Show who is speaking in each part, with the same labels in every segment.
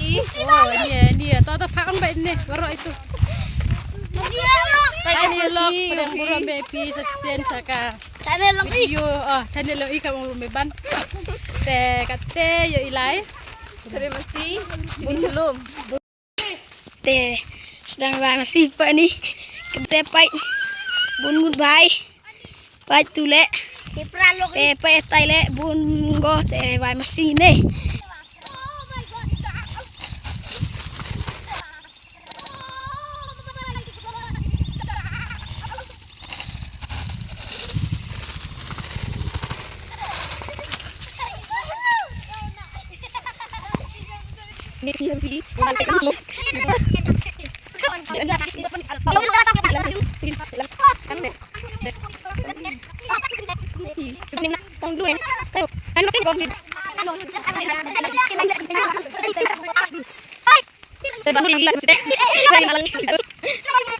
Speaker 1: Oh ini ya, tahu pakai mbak ini, baru itu. Channel lo, yang belum baby sekian saka.
Speaker 2: Channel lo
Speaker 1: video, channel lo ikan belum beban. Kate yo ilai.
Speaker 3: Terima kasih. Jadi celum.
Speaker 2: Sedang masih pak nih. Kate pai. Bun goodbye. Pai tule. Pai taile bun go te vai masih nih.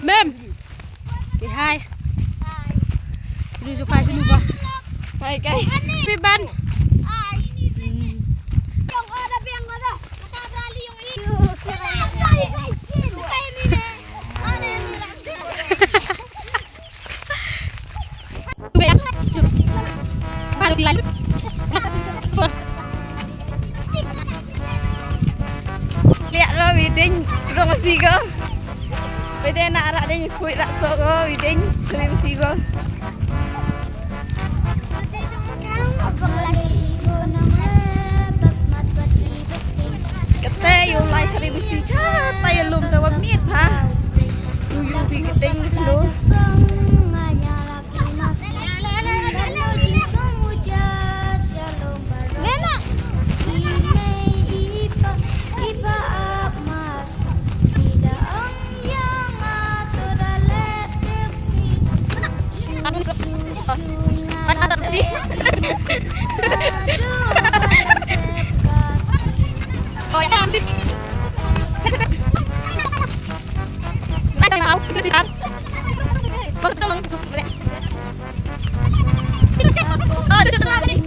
Speaker 1: Mem, hai. Sudah jumpa sini bah.
Speaker 3: Hai guys.
Speaker 1: Beban.
Speaker 3: Lihat lo widing, udah masih go. Beda nak arak deh kuit rak so go widing, sering masih go. Kete yung lai cari mesti cat, tayo lum tawa miet ha. Yuyu bikiting lo. Oh, ya ambil. Ada mau, kita baru tolong masuk. Oh, cucu tengah nih.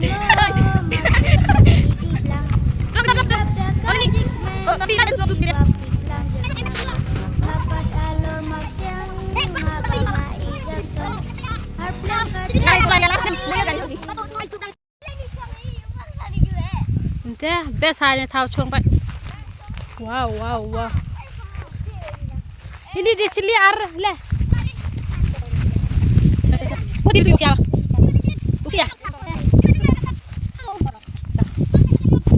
Speaker 3: Oh, ini. Oh, tapi ada terus sendiri.
Speaker 1: Entah, best hanya tahu cuma pak. Wow. Ini di Ciliar lah. Putih tu ya. Putih ya.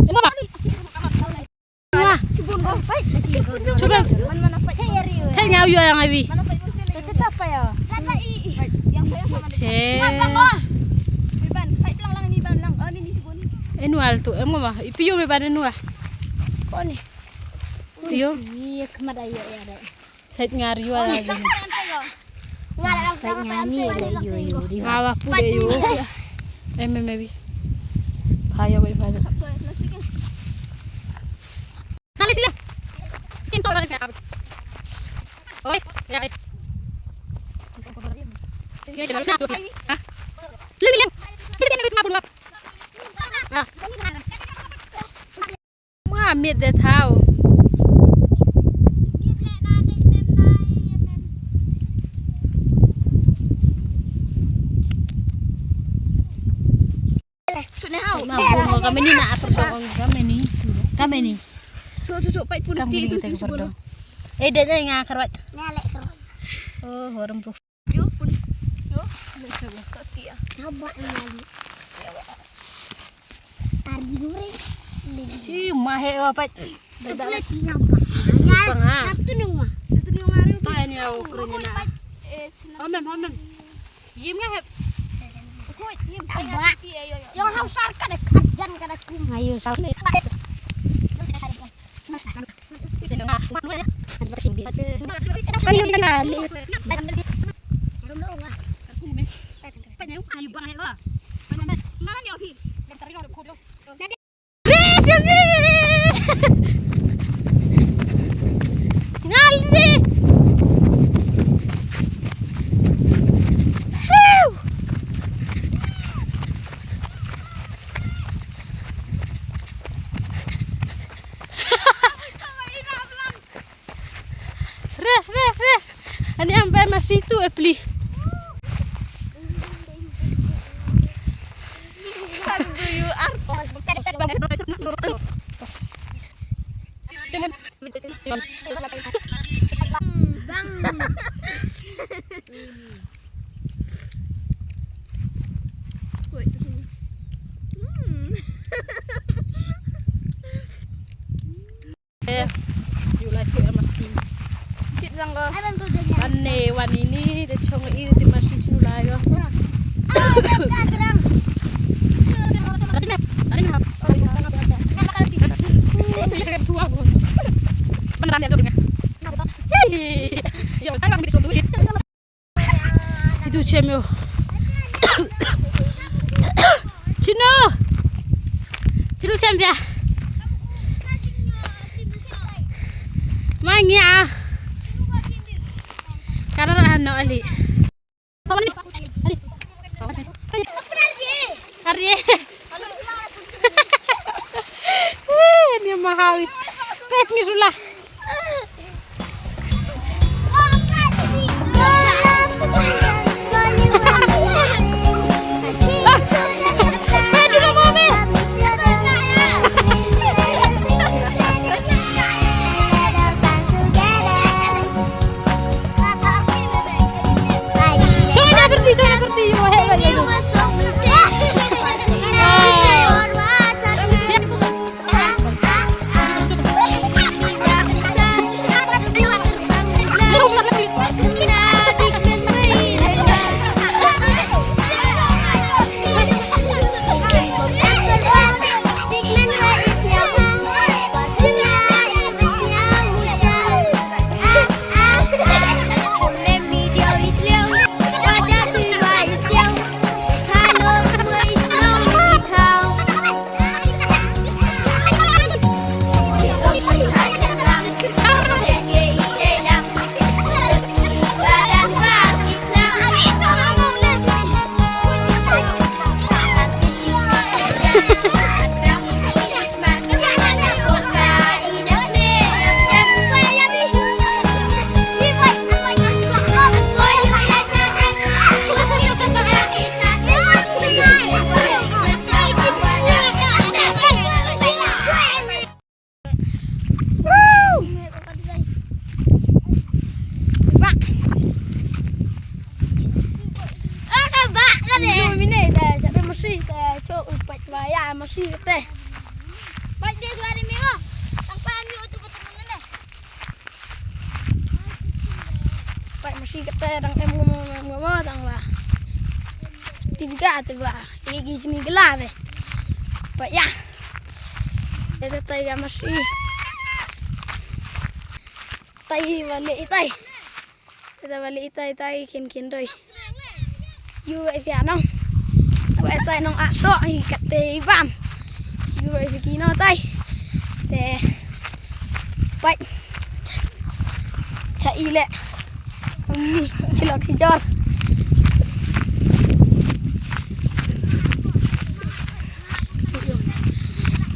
Speaker 1: Mana? Wah. Coba. Hei nyau yang abi.
Speaker 2: Apa ya?
Speaker 1: Enual tu, emo mah. Ipiyo me ban enual.
Speaker 2: Kok nih?
Speaker 1: Tiyo.
Speaker 2: Iya kemana ya ada.
Speaker 1: Set ngari wala lagi.
Speaker 2: Kayak nyanyi ada yo di.
Speaker 1: Ngawa pu de yo. Maybe. Paya we paya. Nali sila. Tim so nali sa. Oi, ya. Ya jangan masuk. Hah? Lihat. Kita nak mapun lap. Muhammad dah tahu. Mampu kami ni nak perdong kami ni.
Speaker 3: Cucu pai pun ti itu perdong.
Speaker 1: Dia nya ngakarwat.
Speaker 2: Nyalek kerut.
Speaker 1: Oh, orang bro.
Speaker 3: Yo pun. Yo, nak kau tia.
Speaker 2: Coba lagi. Tadi dure.
Speaker 1: Si mahe apa?
Speaker 2: Sudah nyampas.
Speaker 1: Nyala.
Speaker 2: Satu nih mah.
Speaker 3: Itu ni orang
Speaker 1: Tu yang aku kerja nak. Homem. Yim ngah.
Speaker 2: Yang harus sarkan kajan kada kum.
Speaker 1: Ayo sale. Kali ni nak. Ayo bang hewa.
Speaker 3: Mana ni api?
Speaker 1: Ngaldi. Ani ampe masih itu beli. Yula tu masih.
Speaker 3: Cik sangka.
Speaker 1: Ane wan ini de chong ini di masih sulai yo. Beneran ya dong. Yo, kan ambil suatu itu cemyo. Cino. Cino cembia. Mangya. Karena ano ali. Tahu ni. Ali. Ni mahawis. Pet ni sulah. Masih teh.
Speaker 2: Baik dia dua hari minggu. Tanpa ambil itu betul-betul deh.
Speaker 1: Baik masih teh dang ngomong tang lah. Tiga tiba. Gigi sini gelap deh. Baik ya. Dia teh ya masih. Tai balik itai. Kita balik itai kin doi. Yu ai piano. Buat tay nong asok ikat teh bam. Gue bikin tay. Teh. Baik. Cak ile. Ini cilok si jor.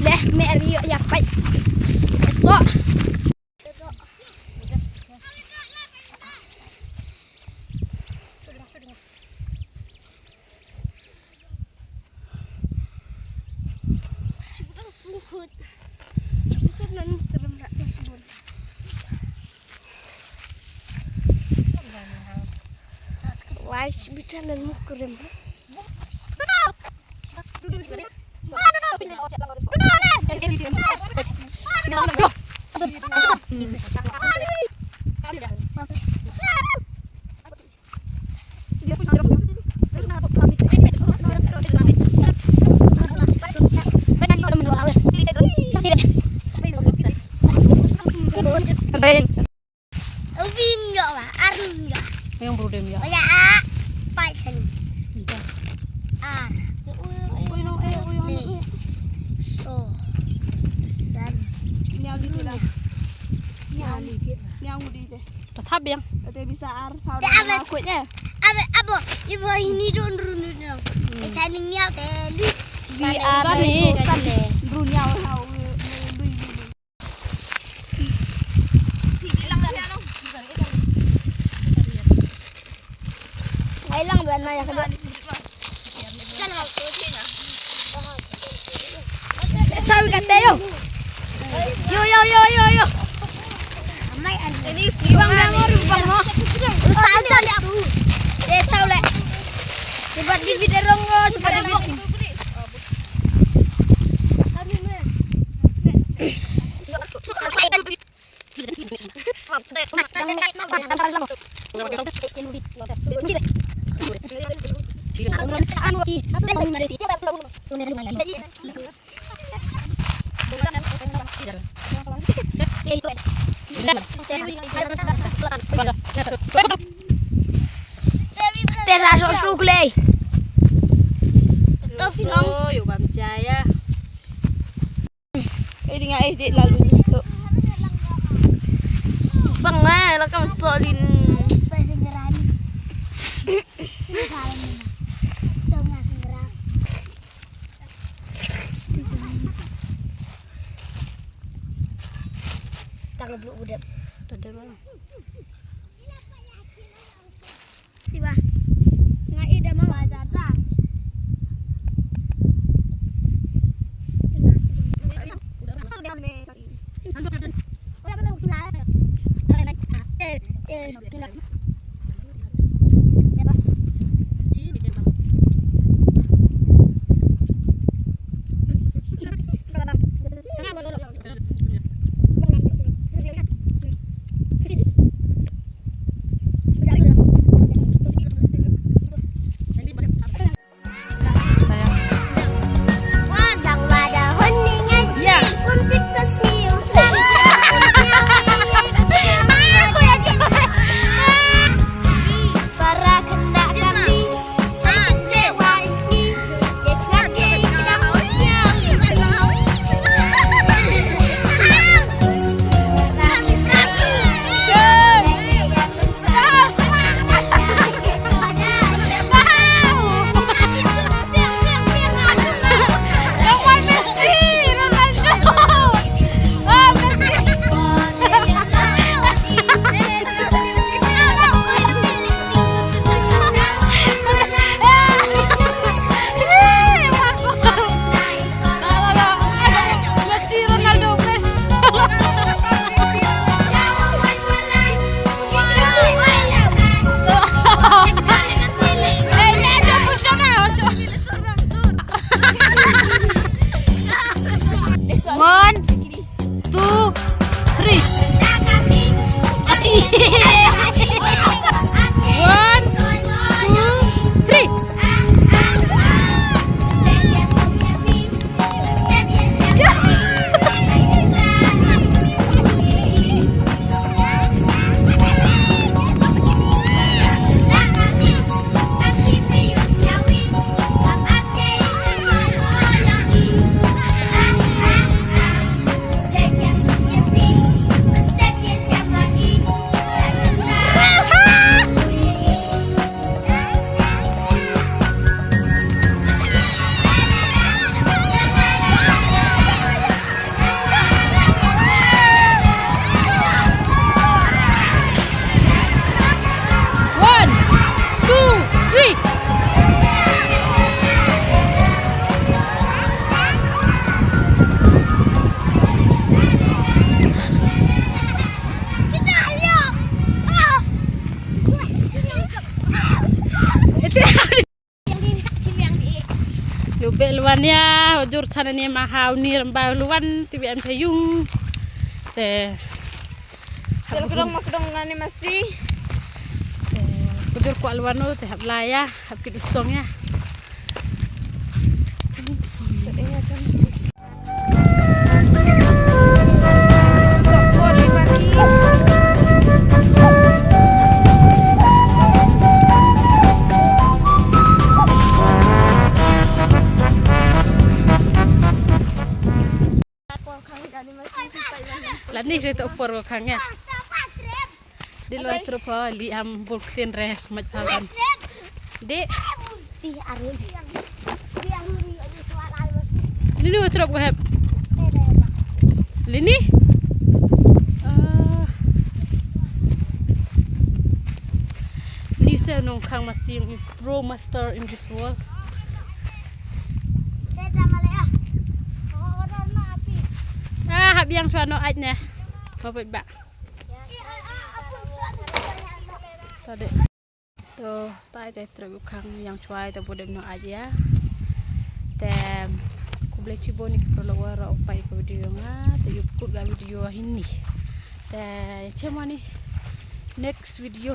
Speaker 1: Leh meri ya baik. Esok.
Speaker 2: Wais bicara dan mukrem. Ubim yo lah, arum yo.
Speaker 1: Yang brodem ya.
Speaker 2: Ya, baik sen. Ah. So. San.
Speaker 3: Nyau di lah. Nyau di deh.
Speaker 1: Tetap yang.
Speaker 3: Ada bisa ar tahu kuatnya.
Speaker 2: Abo, ibu ini don dulu. Sana nyau telu.
Speaker 3: Di ar ni dulu nyau tahu.
Speaker 1: na ya kada. Chào cả tê yo. Yo.
Speaker 3: Ini
Speaker 1: Bang mo. Ustaz chan. Chào lại. Cepat di video rongo, cepat di video. Terasa suklei.
Speaker 2: Oh, yuk Bang Jaya.
Speaker 3: ini nggak lalu nyusuk. Bang lah, lah kamu solin.
Speaker 1: Tangan belum udah.
Speaker 2: Tiba. Ngai ida mau ada. Beluannya ujur sana ni mahau ni rembau luan tibi am sayung teh
Speaker 3: Kalau kedong ngani masih.
Speaker 2: ujur kuat luan tu teh laya hab kidusongnya Lani cerita upor ko kangnya. Di luar trupo li am bulkin res macam. Dek. Lini utrop ko heb. Lini? Ni se nong kang
Speaker 3: yang masih yang pro master in this world. Habi yang suano aja. Bapak bak. Tadi. Tuh, tay tergukang yang cuai tak boleh no aja. Tem, aku boleh coba ni kalau luar apa ke video nga, tapi ikut gak video ini. Tem, macam ni next video.